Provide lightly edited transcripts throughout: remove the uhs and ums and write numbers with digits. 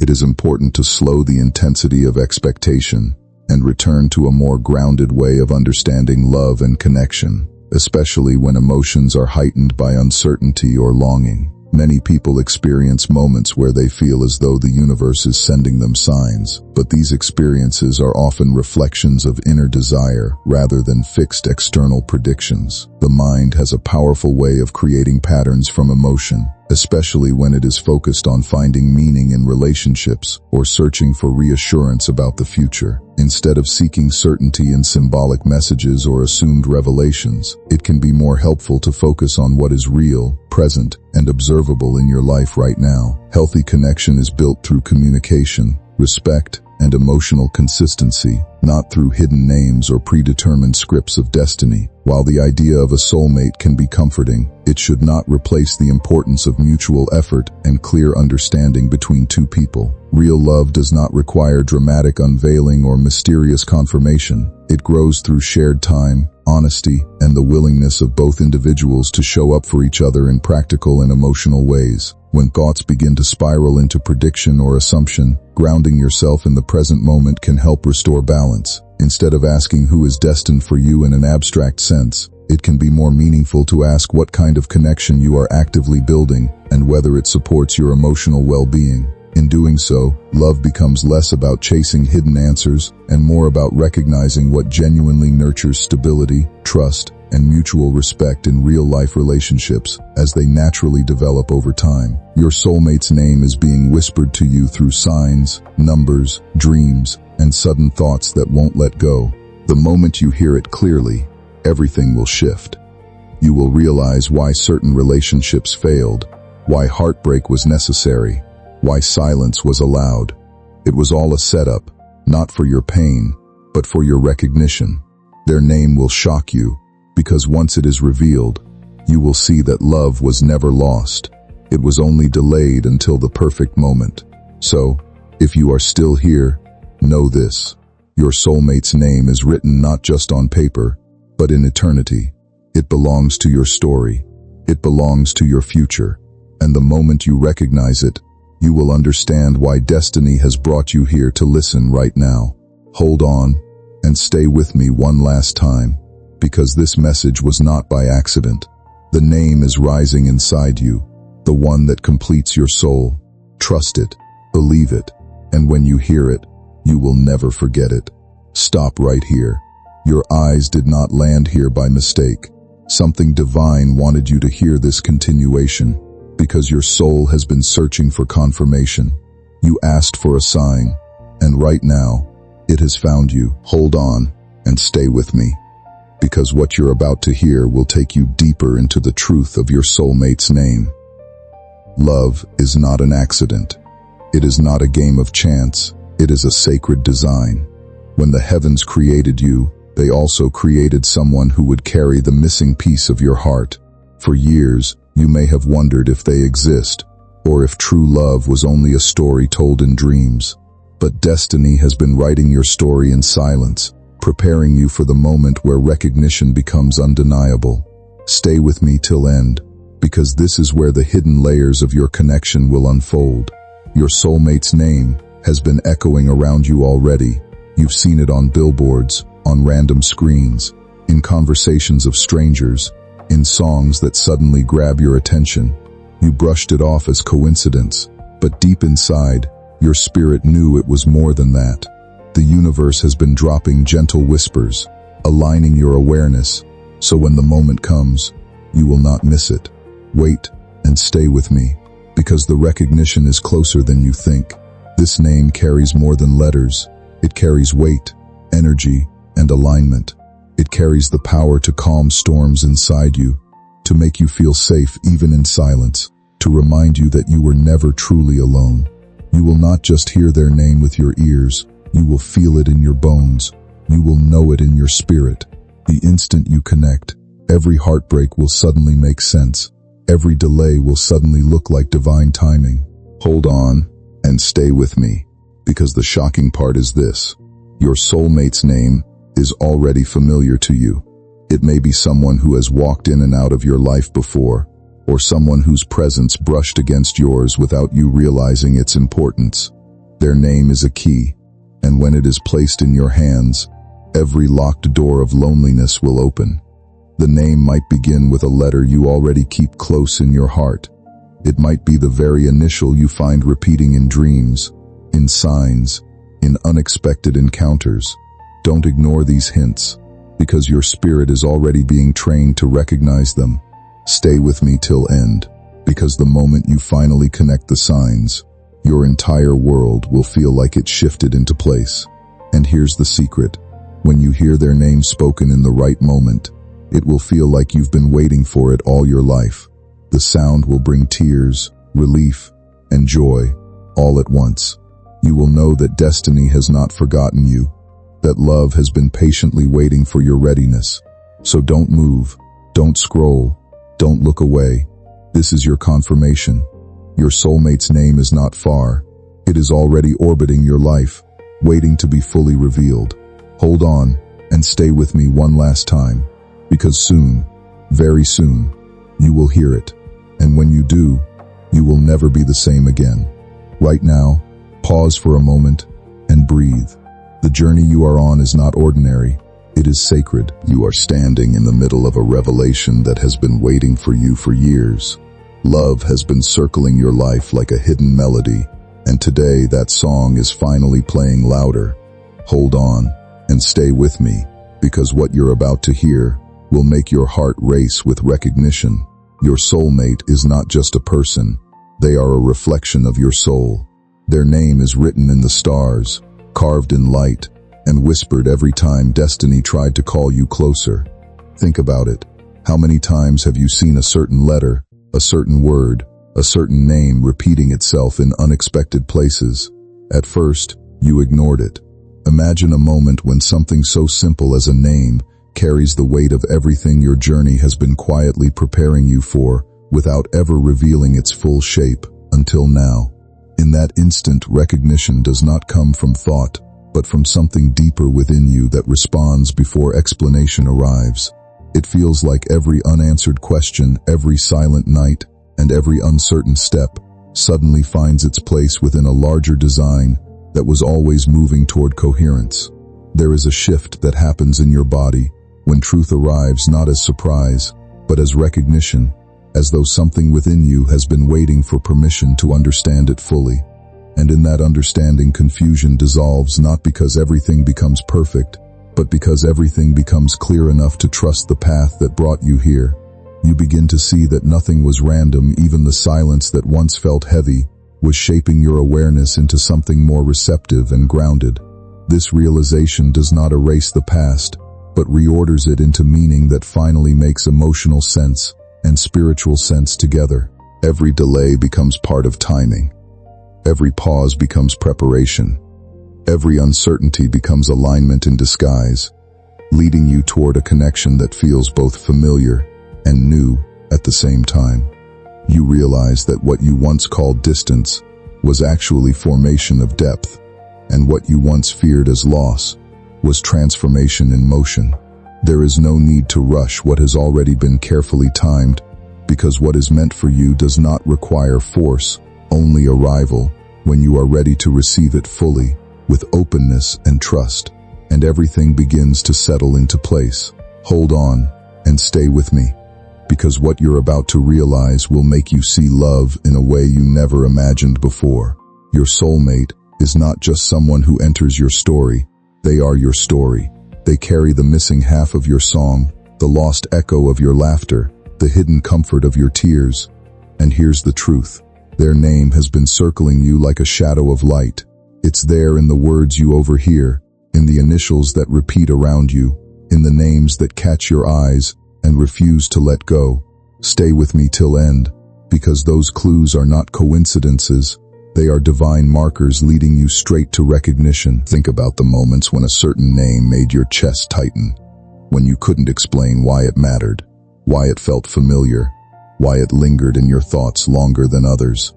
It is important to slow the intensity of expectation and return to a more grounded way of understanding love and connection, especially when emotions are heightened by uncertainty or longing. Many people experience moments where they feel as though the universe is sending them signs, but these experiences are often reflections of inner desire rather than fixed external predictions. The mind has a powerful way of creating patterns from emotion, especially when it is focused on finding meaning in relationships or searching for reassurance about the future. Instead of seeking certainty in symbolic messages or assumed revelations, it can be more helpful to focus on what is real, present, and observable in your life right now. Healthy connection is built through communication, respect, and emotional consistency, not through hidden names or predetermined scripts of destiny. While the idea of a soulmate can be comforting, it should not replace the importance of mutual effort and clear understanding between two people. Real love does not require dramatic unveiling or mysterious confirmation. It grows through shared time, honesty, and the willingness of both individuals to show up for each other in practical and emotional ways. When thoughts begin to spiral into prediction or assumption, grounding yourself in the present moment can help restore balance. Instead of asking who is destined for you in an abstract sense, it can be more meaningful to ask what kind of connection you are actively building and whether it supports your emotional well-being. In doing so, love becomes less about chasing hidden answers and more about recognizing what genuinely nurtures stability, trust, and mutual respect in real-life relationships as they naturally develop over time. Your soulmate's name is being whispered to you through signs, numbers, dreams, and sudden thoughts that won't let go. The moment you hear it clearly, everything will shift. You will realize why certain relationships failed, why heartbreak was necessary, why silence was allowed. It was all a setup, not for your pain, but for your recognition. Their name will shock you, because once it is revealed, you will see that love was never lost. It was only delayed until the perfect moment. So, if you are still here, know this: your soulmate's name is written not just on paper, but in eternity. It belongs to your story. It belongs to your future. And the moment you recognize it, you will understand why destiny has brought you here to listen right now. Hold on, and stay with me one last time, because this message was not by accident. The name is rising inside you, the one that completes your soul. Trust it, believe it, and when you hear it, you will never forget it. Stop right here. Your eyes did not land here by mistake. Something divine wanted you to hear this continuation, because your soul has been searching for confirmation. You asked for a sign, and right now, it has found you. Hold on, and stay with me, because what you're about to hear will take you deeper into the truth of your soulmate's name. Love is not an accident. It is not a game of chance. It is a sacred design. When the heavens created you, they also created someone who would carry the missing piece of your heart. For years, you may have wondered if they exist, or if true love was only a story told in dreams. But destiny has been writing your story in silence, preparing you for the moment where recognition becomes undeniable. Stay with me till end, because this is where the hidden layers of your connection will unfold. Your soulmate's name has been echoing around you already. You've seen it on billboards, on random screens, in conversations of strangers, in songs that suddenly grab your attention. You brushed it off as coincidence, but deep inside, your spirit knew it was more than that. The universe has been dropping gentle whispers, aligning your awareness, so when the moment comes, you will not miss it. Wait and stay with me, because the recognition is closer than you think. This name carries more than letters. It carries weight, energy, and alignment. It carries the power to calm storms inside you, to make you feel safe even in silence, to remind you that you were never truly alone. You will not just hear their name with your ears, you will feel it in your bones. You will know it in your spirit. The instant you connect, every heartbreak will suddenly make sense. Every delay will suddenly look like divine timing. Hold on and stay with me, because the shocking part is this: your soulmate's name is already familiar to you. It may be someone who has walked in and out of your life before, or someone whose presence brushed against yours without you realizing its importance. Their name is a key, and when it is placed in your hands, every locked door of loneliness will open. The name might begin with a letter you already keep close in your heart. It might be the very initial you find repeating in dreams, in signs, in unexpected encounters. Don't ignore these hints, because your spirit is already being trained to recognize them. Stay with me till end, because the moment you finally connect the signs, your entire world will feel like it shifted into place. And here's the secret. When you hear their name spoken in the right moment, it will feel like you've been waiting for it all your life. The sound will bring tears, relief, and joy, all at once. You will know that destiny has not forgotten you, that love has been patiently waiting for your readiness. So don't move, don't scroll, don't look away. This is your confirmation. Your soulmate's name is not far. It is already orbiting your life, waiting to be fully revealed. Hold on, and stay with me one last time, because soon, very soon, you will hear it. And when you do, you will never be the same again. Right now, pause for a moment and breathe. The journey you are on is not ordinary. It is sacred. You are standing in the middle of a revelation that has been waiting for you for years. Love has been circling your life like a hidden melody, and today that song is finally playing louder. Hold on and stay with me, because what you're about to hear will make your heart race with recognition. Your soulmate is not just a person. They are a reflection of your soul. Their name is written in the stars, carved in light, and whispered every time destiny tried to call you closer. Think about it. How many times have you seen a certain letter, a certain word, a certain name repeating itself in unexpected places? At first, you ignored it. Imagine a moment when something so simple as a name carries the weight of everything your journey has been quietly preparing you for, without ever revealing its full shape, until now. In that instant, recognition does not come from thought, but from something deeper within you that responds before explanation arrives. It feels like every unanswered question, every silent night, and every uncertain step suddenly finds its place within a larger design that was always moving toward coherence. There is a shift that happens in your body when truth arrives, not as surprise, but as recognition, as though something within you has been waiting for permission to understand it fully. And in that understanding, confusion dissolves, not because everything becomes perfect, but because everything becomes clear enough to trust the path that brought you here. You begin to see that nothing was random. Even the silence that once felt heavy was shaping your awareness into something more receptive and grounded. This realization does not erase the past, but reorders it into meaning that finally makes emotional sense and spiritual sense together. Every delay becomes part of timing. Every pause becomes preparation. Every uncertainty becomes alignment in disguise, leading you toward a connection that feels both familiar and new at the same time. You realize that what you once called distance was actually formation of depth, and what you once feared as loss was transformation in motion. There is no need to rush what has already been carefully timed, because what is meant for you does not require force, only arrival when you are ready to receive it fully, with openness and trust, and everything begins to settle into place. Hold on and stay with me, because what you're about to realize will make you see love in a way you never imagined before. Your soulmate is not just someone who enters your story. They are your story. They carry the missing half of your song, the lost echo of your laughter, the hidden comfort of your tears. And here's the truth. Their name has been circling you like a shadow of light. It's there in the words you overhear, in the initials that repeat around you, in the names that catch your eyes and refuse to let go. Stay with me till end, because those clues are not coincidences. They are divine markers leading you straight to recognition. Think about the moments when a certain name made your chest tighten, when you couldn't explain why it mattered, why it felt familiar, why it lingered in your thoughts longer than others.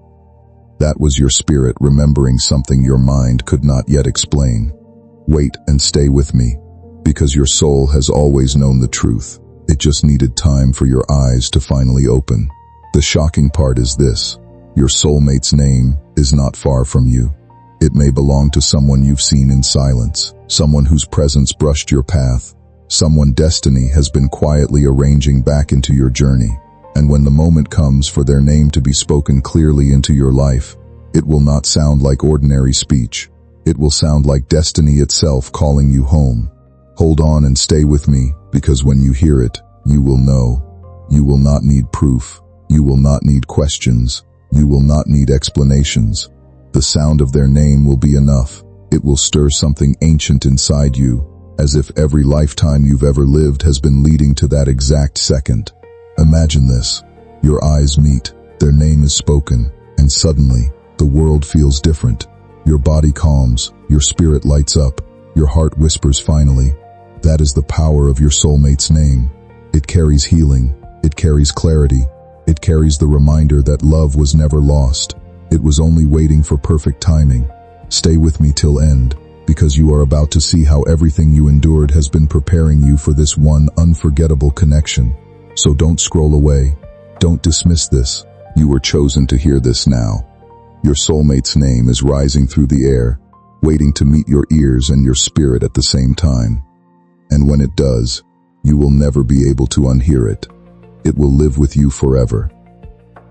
That was your spirit remembering something your mind could not yet explain. Wait and stay with me, because your soul has always known the truth. It just needed time for your eyes to finally open. The shocking part is this: your soulmate's name is not far from you. It may belong to someone you've seen in silence, someone whose presence brushed your path, someone destiny has been quietly arranging back into your journey. And when the moment comes for their name to be spoken clearly into your life, it will not sound like ordinary speech. It will sound like destiny itself calling you home. Hold on and stay with me, because when you hear it, you will know. You will not need proof. You will not need questions. You will not need explanations. The sound of their name will be enough. It will stir something ancient inside you, as if every lifetime you've ever lived has been leading to that exact second. Imagine this. Your eyes meet, their name is spoken, and suddenly, the world feels different. Your body calms, your spirit lights up, your heart whispers finally. That is the power of your soulmate's name. It carries healing, it carries clarity, it carries the reminder that love was never lost. It was only waiting for perfect timing. Stay with me till end, because you are about to see how everything you endured has been preparing you for this one unforgettable connection. So don't scroll away. Don't dismiss this. You were chosen to hear this now. Your soulmate's name is rising through the air, waiting to meet your ears and your spirit at the same time. And when it does, you will never be able to unhear it. It will live with you forever.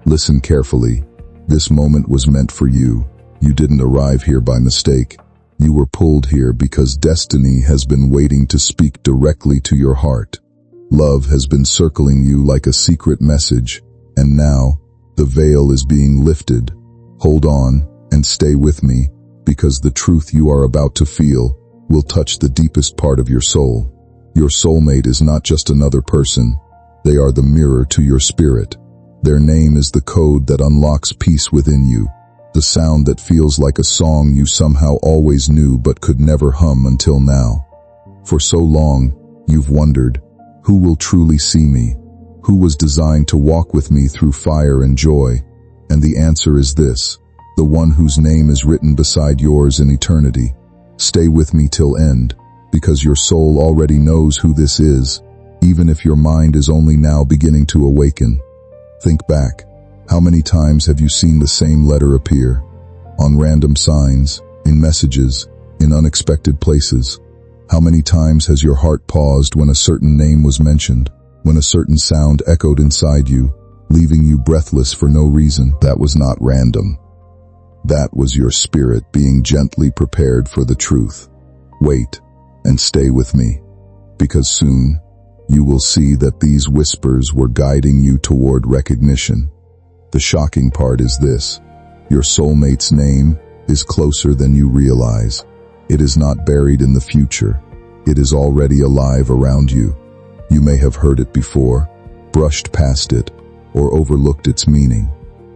Listen carefully. This moment was meant for you. You didn't arrive here by mistake. You were pulled here because destiny has been waiting to speak directly to your heart. Love has been circling you like a secret message, and now the veil is being lifted. Hold on and stay with me, because the truth you are about to feel will touch the deepest part of your soul. Your soulmate is not just another person. They are the mirror to your spirit. Their name is the code that unlocks peace within you, the sound that feels like a song you somehow always knew but could never hum until now. For so long, you've wondered, who will truly see me? Who was designed to walk with me through fire and joy? And the answer is this, the one whose name is written beside yours in eternity. Stay with me till end, because your soul already knows who this is, even if your mind is only now beginning to awaken. Think back. How many times have you seen the same letter appear? On random signs, in messages, in unexpected places. How many times has your heart paused when a certain name was mentioned, when a certain sound echoed inside you, leaving you breathless for no reason? That was not random. That was your spirit being gently prepared for the truth. Wait, and stay with me, because soon you will see that these whispers were guiding you toward recognition. The shocking part is this: your soulmate's name is closer than you realize. It is not buried in the future. It is already alive around you. You may have heard it before, brushed past it, or overlooked its meaning.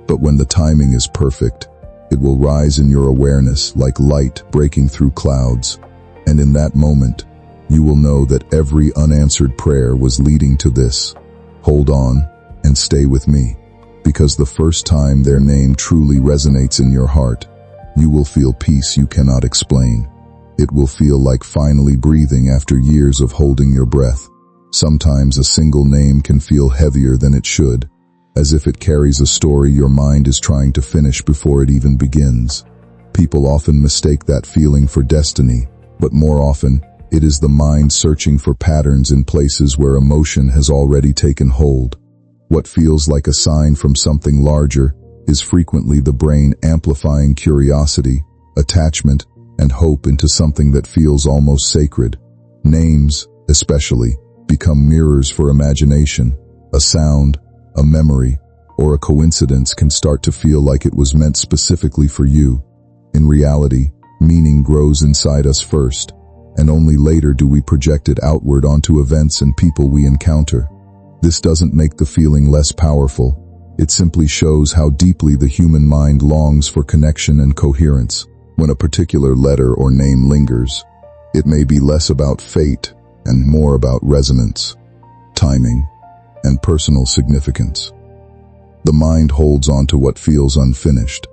But when the timing is perfect, it will rise in your awareness like light breaking through clouds. And in that moment, you will know that every unanswered prayer was leading to this. Hold on and stay with me, because the first time their name truly resonates in your heart, you will feel peace you cannot explain. It will feel like finally breathing after years of holding your breath. Sometimes a single name can feel heavier than it should, as if it carries a story your mind is trying to finish before it even begins. People often mistake that feeling for destiny, but more often, it is the mind searching for patterns in places where emotion has already taken hold. What feels like a sign from something larger is frequently the brain amplifying curiosity, attachment, and hope into something that feels almost sacred. Names, especially, become mirrors for imagination. A sound, a memory, or a coincidence can start to feel like it was meant specifically for you. In reality, meaning grows inside us first, and only later do we project it outward onto events and people we encounter. This doesn't make the feeling less powerful. It simply shows how deeply the human mind longs for connection and coherence. When a particular letter or name lingers, it may be less about fate and more about resonance, timing, and personal significance. The mind holds on to what feels unfinished,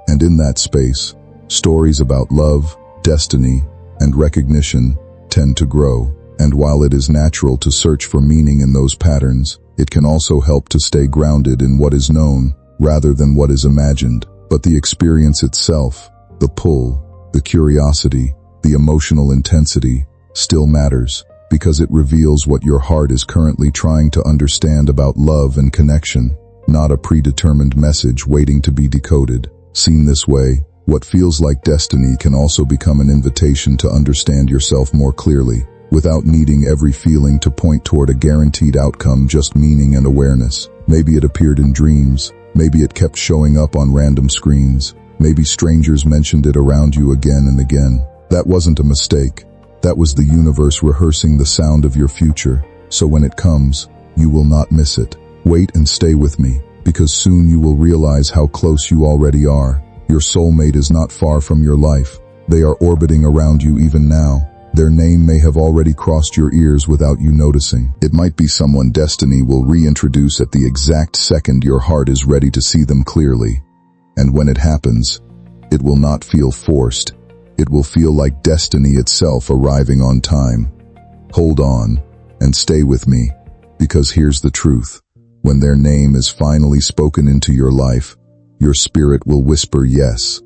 and in that space, stories about love, destiny, and recognition tend to grow. And while it is natural to search for meaning in those patterns, it can also help to stay grounded in what is known rather than what is imagined. But the experience itself, the pull, The curiosity, the emotional intensity, still matters, because it reveals what your heart is currently trying to understand about love and connection, not a predetermined message waiting to be decoded. Seen this way, what feels like destiny can also become an invitation to understand yourself more clearly, without needing every feeling to point toward a guaranteed outcome, just meaning and awareness. Maybe it appeared in dreams, maybe it kept showing up on random screens, maybe strangers mentioned it around you again and again. That wasn't a mistake. That was the universe rehearsing the sound of your future, so when it comes, you will not miss it. Wait and stay with me, because soon you will realize how close you already are. Your soulmate is not far from your life. They are orbiting around you even now. Their name may have already crossed your ears without you noticing. It might be someone destiny will reintroduce at the exact second your heart is ready to see them clearly. And when it happens, it will not feel forced. It will feel like destiny itself arriving on time. Hold on and stay with me, because here's the truth. When their name is finally spoken into your life, your spirit will whisper yes.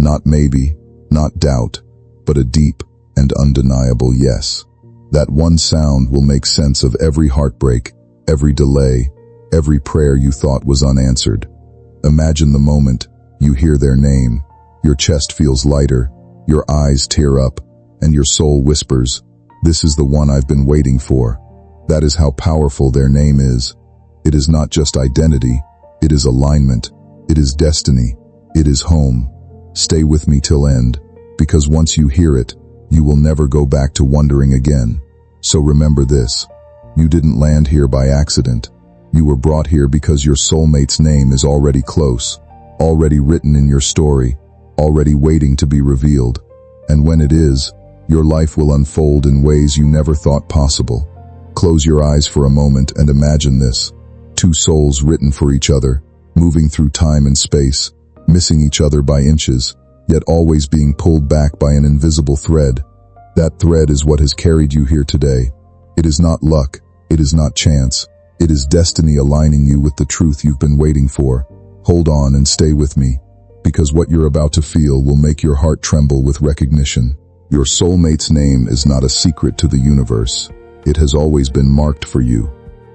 Not maybe, not doubt, but a deep and undeniable yes. That one sound will make sense of every heartbreak, every delay, every prayer you thought was unanswered. Imagine the moment you hear their name. Your chest feels lighter, your eyes tear up, and your soul whispers, "This is the one I've been waiting for." That is how powerful their name is. It is not just identity, it is alignment, it is destiny, it is home. Stay with me till end, because once you hear it, you will never go back to wondering again. So remember this, you didn't land here by accident. You were brought here because your soulmate's name is already close, already written in your story, already waiting to be revealed. And when it is, your life will unfold in ways you never thought possible. Close your eyes for a moment and imagine this. Two souls written for each other, moving through time and space, missing each other by inches, yet always being pulled back by an invisible thread. That thread is what has carried you here today. It is not luck, it is not chance, it is destiny aligning you with the truth you've been waiting for. Hold on and stay with me, because what you're about to feel will make your heart tremble with recognition. Your soulmate's name is not a secret to the universe. It has always been marked for you.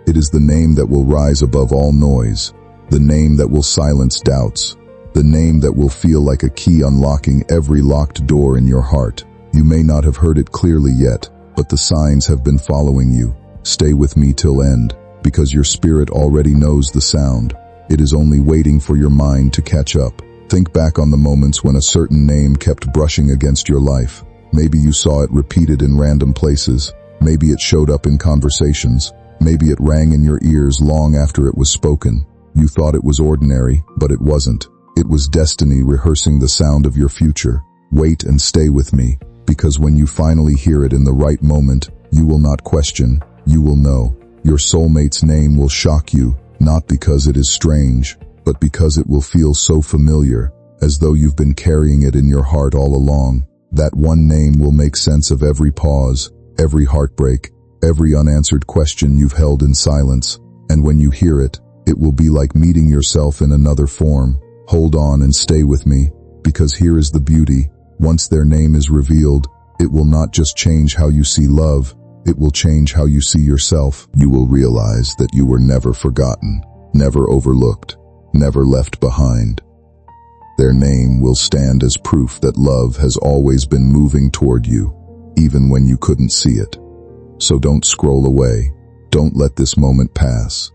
It is the name that will rise above all noise, the name that will silence doubts, the name that will feel like a key unlocking every locked door in your heart. You may not have heard it clearly yet, but the signs have been following you. Stay with me till end, because your spirit already knows the sound. It is only waiting for your mind to catch up. Think back on the moments when a certain name kept brushing against your life. Maybe you saw it repeated in random places. Maybe it showed up in conversations. Maybe it rang in your ears long after it was spoken. You thought it was ordinary, but it wasn't. It was destiny rehearsing the sound of your future. Wait and stay with me, because when you finally hear it in the right moment, you will not question, you will know. Your soulmate's name will shock you, not because it is strange, but because it will feel so familiar, as though you've been carrying it in your heart all along. That one name will make sense of every pause, every heartbreak, every unanswered question you've held in silence. And when you hear it, it will be like meeting yourself in another form. Hold on and stay with me, because here is the beauty. Once their name is revealed, it will not just change how you see love, it will change how you see yourself. You will realize that you were never forgotten, never overlooked, never left behind. Their name will stand as proof that love has always been moving toward you, even when you couldn't see it. So don't scroll away. Don't let this moment pass.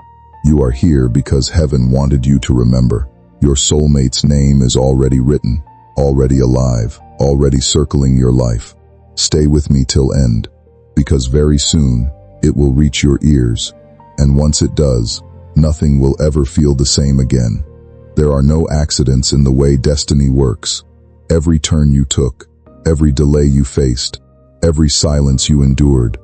You are here because heaven wanted you to remember. Your soulmate's name is already written, already alive, already circling your life. Stay with me till end, because very soon it will reach your ears, and once it does, nothing will ever feel the same again. There are no accidents in the way destiny works. Every turn you took, every delay you faced, every silence you endured,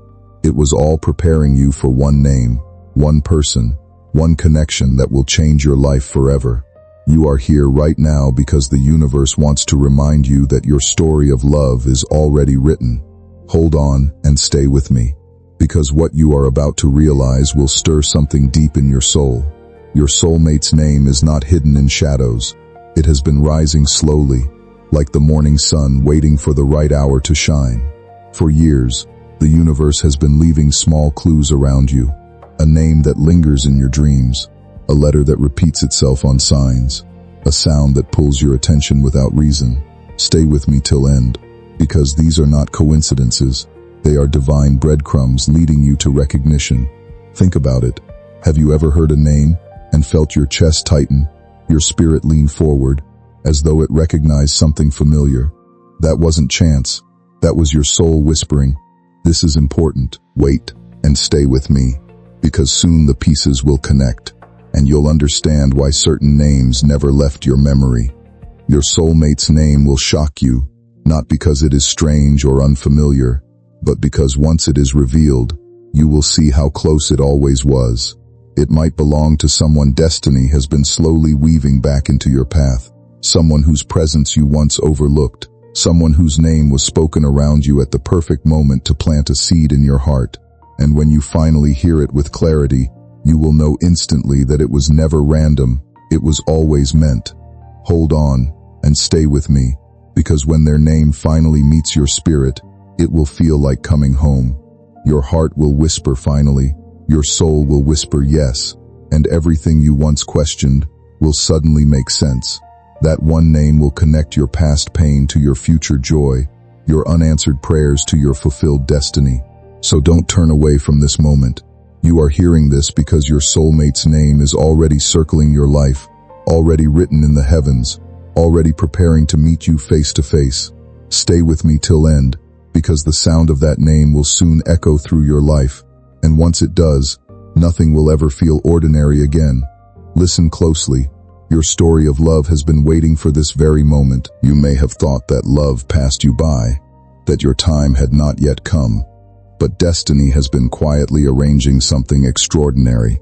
it was all preparing you for one name, one person, one connection that will change your life forever. You are here right now because the universe wants to remind you that your story of love is already written. Hold on and stay with me, because what you are about to realize will stir something deep in your soul. Your soulmate's name is not hidden in shadows. It has been rising slowly, like the morning sun waiting for the right hour to shine. For years, the universe has been leaving small clues around you, a name that lingers in your dreams, a letter that repeats itself on signs, a sound that pulls your attention without reason. Stay with me till end, because these are not coincidences. They are divine breadcrumbs leading you to recognition. Think about it. Have you ever heard a name and felt your chest tighten, your spirit lean forward, as though it recognized something familiar? That wasn't chance. That was your soul whispering, "This is important. Wait and stay with me, because soon the pieces will connect, and you'll understand why certain names never left your memory." Your soulmate's name will shock you, not because it is strange or unfamiliar, but because once it is revealed, you will see how close it always was. It might belong to someone destiny has been slowly weaving back into your path, someone whose presence you once overlooked, someone whose name was spoken around you at the perfect moment to plant a seed in your heart. And when you finally hear it with clarity, you will know instantly that it was never random, it was always meant. Hold on and stay with me, because when their name finally meets your spirit, it will feel like coming home. Your heart will whisper finally, your soul will whisper yes, and everything you once questioned will suddenly make sense. That one name will connect your past pain to your future joy, your unanswered prayers to your fulfilled destiny. So don't turn away from this moment. You are hearing this because your soulmate's name is already circling your life, already written in the heavens, already preparing to meet you face to face. Stay with me till end, because the sound of that name will soon echo through your life, and once it does, nothing will ever feel ordinary again. Listen closely. Your story of love has been waiting for this very moment. You may have thought that love passed you by, that your time had not yet come, but destiny has been quietly arranging something extraordinary.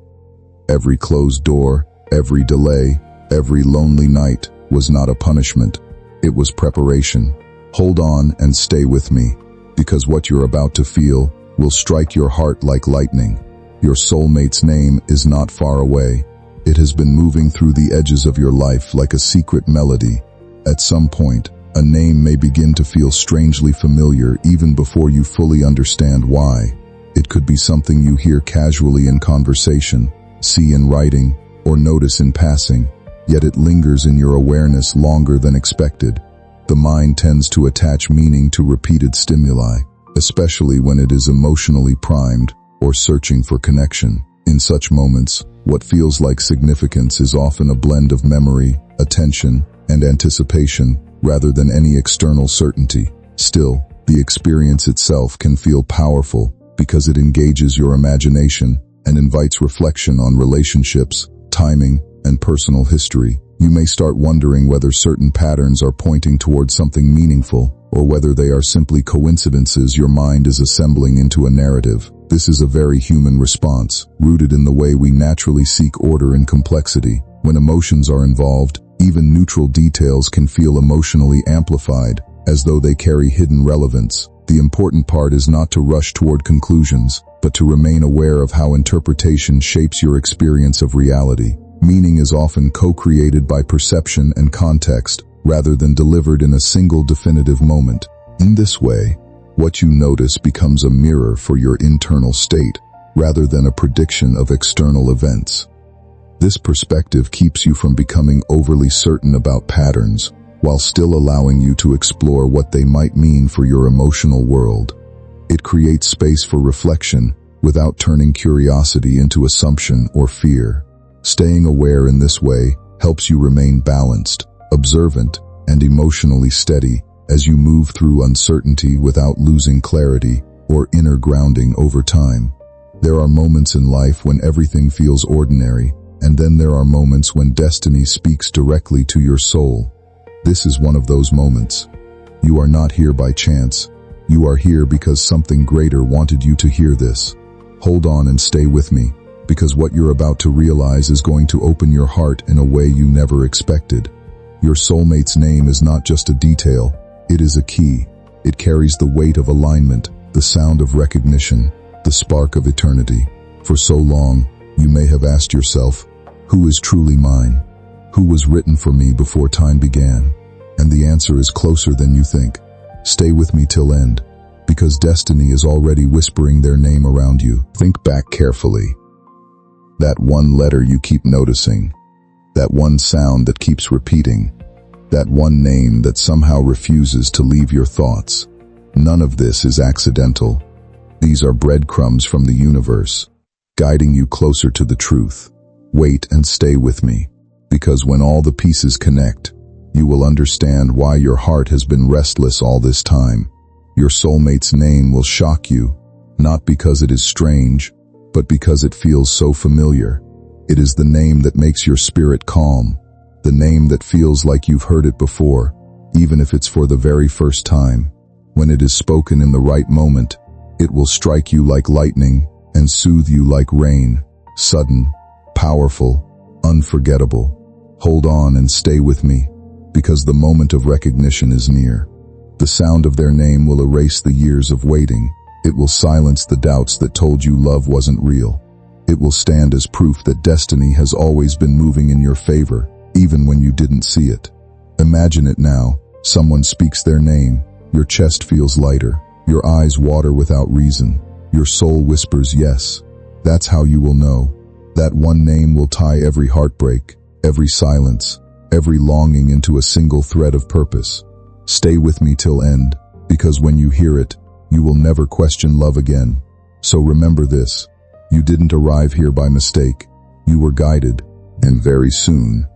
Every closed door, every delay, every lonely night was not a punishment. It was preparation. Hold on and stay with me, because what you're about to feel will strike your heart like lightning. Your soulmate's name is not far away. It has been moving through the edges of your life like a secret melody. At some point, a name may begin to feel strangely familiar even before you fully understand why. It could be something you hear casually in conversation, see in writing, or notice in passing, yet it lingers in your awareness longer than expected. The mind tends to attach meaning to repeated stimuli, especially when it is emotionally primed or searching for connection. In such moments, what feels like significance is often a blend of memory, attention, and anticipation, rather than any external certainty. Still, the experience itself can feel powerful because it engages your imagination and invites reflection on relationships, timing, and personal history. You may start wondering whether certain patterns are pointing towards something meaningful, or whether they are simply coincidences your mind is assembling into a narrative. This is a very human response, rooted in the way we naturally seek order and complexity. When emotions are involved, even neutral details can feel emotionally amplified, as though they carry hidden relevance. The important part is not to rush toward conclusions, but to remain aware of how interpretation shapes your experience of reality. Meaning is often co-created by perception and context, rather than delivered in a single definitive moment. In this way, what you notice becomes a mirror for your internal state, rather than a prediction of external events. This perspective keeps you from becoming overly certain about patterns, while still allowing you to explore what they might mean for your emotional world. It creates space for reflection, without turning curiosity into assumption or fear. Staying aware in this way helps you remain balanced, observant, and emotionally steady as you move through uncertainty without losing clarity or inner grounding over time. There are moments in life when everything feels ordinary, and then there are moments when destiny speaks directly to your soul. This is one of those moments. You are not here by chance. You are here because something greater wanted you to hear this. Hold on and stay with me, because what you're about to realize is going to open your heart in a way you never expected. Your soulmate's name is not just a detail, it is a key. It carries the weight of alignment, the sound of recognition, the spark of eternity. For so long, you may have asked yourself, who is truly mine? Who was written for me before time began? And the answer is closer than you think. Stay with me till end, because destiny is already whispering their name around you. Think back carefully. That one letter you keep noticing, that one sound that keeps repeating, that one name that somehow refuses to leave your thoughts. None of this is accidental. These are breadcrumbs from the universe, guiding you closer to the truth. Wait and stay with me, because when all the pieces connect, you will understand why your heart has been restless all this time. Your soulmate's name will shock you, not because it is strange, but because it feels so familiar. It is the name that makes your spirit calm, the name that feels like you've heard it before, even if it's for the very first time. When it is spoken in the right moment, it will strike you like lightning and soothe you like rain, sudden, powerful, unforgettable. Hold on and stay with me, because the moment of recognition is near. The sound of their name will erase the years of waiting. It will silence the doubts that told you love wasn't real. It will stand as proof that destiny has always been moving in your favor, even when you didn't see it. Imagine it now. Someone speaks their name. Your chest feels lighter. Your eyes water without reason. Your soul whispers yes. That's how you will know. That one name will tie every heartbreak, every silence, every longing into a single thread of purpose. Stay with me till end, because when you hear it, you will never question love again. So remember this. You didn't arrive here by mistake. You were guided, and very soon,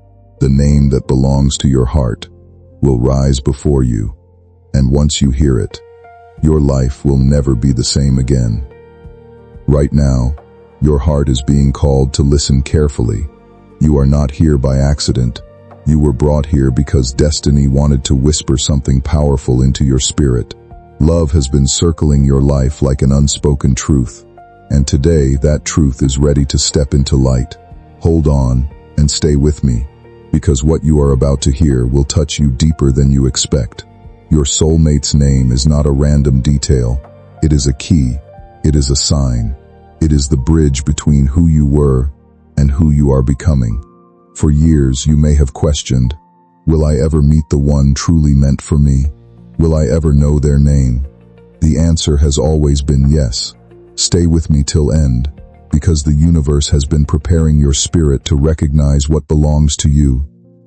the name that belongs to your heart will rise before you. And once you hear it, your life will never be the same again. Right now, your heart is being called to listen carefully. You are not here by accident. You were brought here because destiny wanted to whisper something powerful into your spirit. Love has been circling your life like an unspoken truth, and today that truth is ready to step into light. Hold on and stay with me, because what you are about to hear will touch you deeper than you expect. Your soulmate's name is not a random detail. It is a key. It is a sign. It is the bridge between who you were and who you are becoming. For years you may have questioned, will I ever meet the one truly meant for me? Will I ever know their name? The answer has always been yes. Stay with me till end, because the universe has been preparing your spirit to recognize what belongs to you.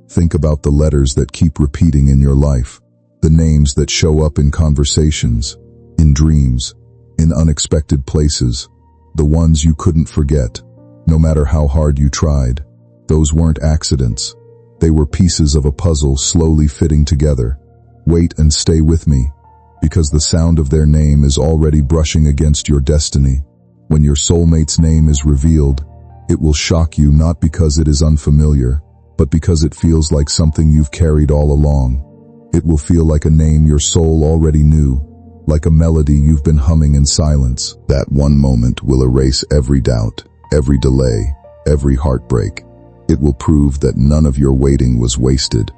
Think about the letters that keep repeating in your life, the names that show up in conversations, in dreams, in unexpected places, the ones you couldn't forget, no matter how hard you tried. Those weren't accidents. They were pieces of a puzzle slowly fitting together. Wait and stay with me, because the sound of their name is already brushing against your destiny. When your soulmate's name is revealed, it will shock you not because it is unfamiliar, but because it feels like something you've carried all along. It will feel like a name your soul already knew, like a melody you've been humming in silence. That one moment will erase every doubt, every delay, every heartbreak. It will prove that none of your waiting was wasted.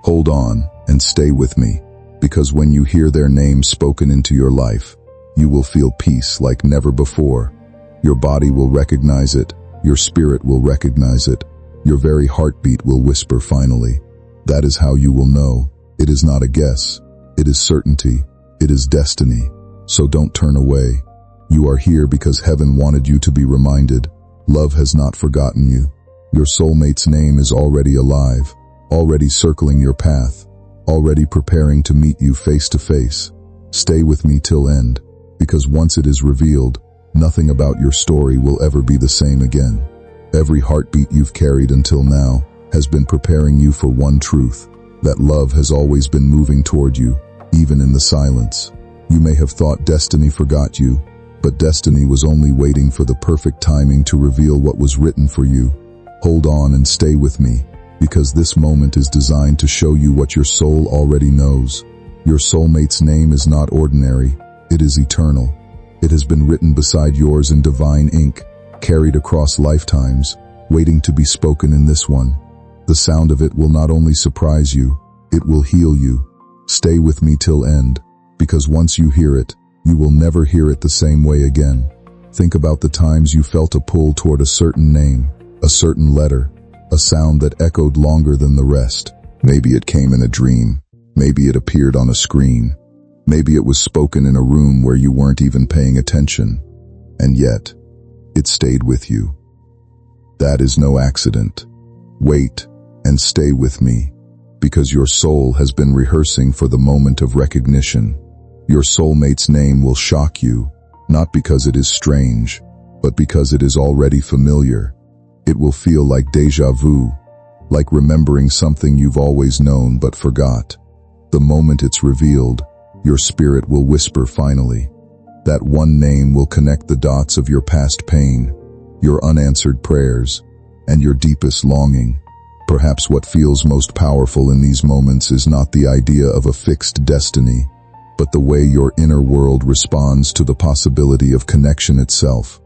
Hold on and stay with me, because when you hear their name spoken into your life, you will feel peace like never before. Your body will recognize it, your spirit will recognize it, your very heartbeat will whisper finally. That is how you will know. It is not a guess. It is certainty. It is destiny. So don't turn away. You are here because heaven wanted you to be reminded. Love has not forgotten you. Your soulmate's name is already alive, already circling your path, already preparing to meet you face to face. Stay with me till end, because once it is revealed, nothing about your story will ever be the same again. Every heartbeat you've carried until now has been preparing you for one truth, that love has always been moving toward you, even in the silence. You may have thought destiny forgot you, but destiny was only waiting for the perfect timing to reveal what was written for you. Hold on and stay with me, because this moment is designed to show you what your soul already knows. Your soulmate's name is not ordinary, it is eternal. It has been written beside yours in divine ink, carried across lifetimes, waiting to be spoken in this one. The sound of it will not only surprise you, it will heal you. Stay with me till end, because once you hear it, you will never hear it the same way again. Think about the times you felt a pull toward a certain name, a certain letter, a sound that echoed longer than the rest. Maybe it came in a dream, Maybe it appeared on a screen. Maybe it was spoken in a room where you weren't even paying attention. And yet, it stayed with you. That is no accident. Wait and stay with me, because your soul has been rehearsing for the moment of recognition. Your soulmate's name will shock you, not because it is strange, but because it is already familiar. It will feel like déjà vu, like remembering something you've always known but forgot. The moment it's revealed, your spirit will whisper finally. That one name will connect the dots of your past pain, your unanswered prayers, and your deepest longing. Perhaps what feels most powerful in these moments is not the idea of a fixed destiny, but the way your inner world responds to the possibility of connection itself.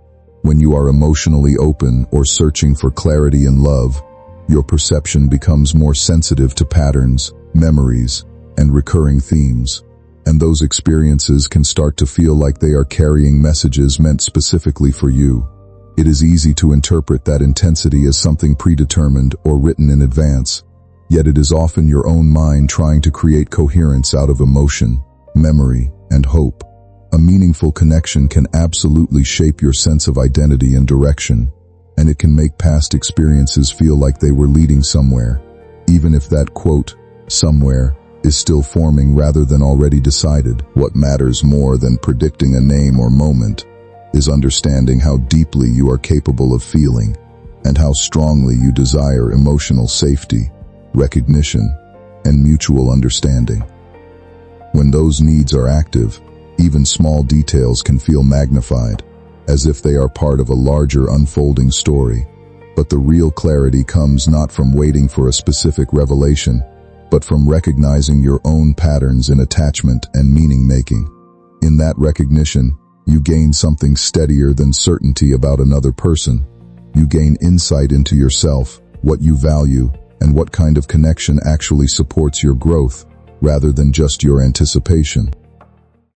When you are emotionally open or searching for clarity in love, your perception becomes more sensitive to patterns, memories, and recurring themes. And those experiences can start to feel like they are carrying messages meant specifically for you. It is easy to interpret that intensity as something predetermined or written in advance, yet it is often your own mind trying to create coherence out of emotion, memory, and hope. A meaningful connection can absolutely shape your sense of identity and direction, and it can make past experiences feel like they were leading somewhere, even if that quote, somewhere, is still forming rather than already decided. What matters more than predicting a name or moment is understanding how deeply you are capable of feeling and how strongly you desire emotional safety, recognition, and mutual understanding. When those needs are active, even small details can feel magnified, as if they are part of a larger unfolding story. But the real clarity comes not from waiting for a specific revelation, but from recognizing your own patterns in attachment and meaning-making. In that recognition, you gain something steadier than certainty about another person. You gain insight into yourself, what you value, and what kind of connection actually supports your growth, rather than just your anticipation.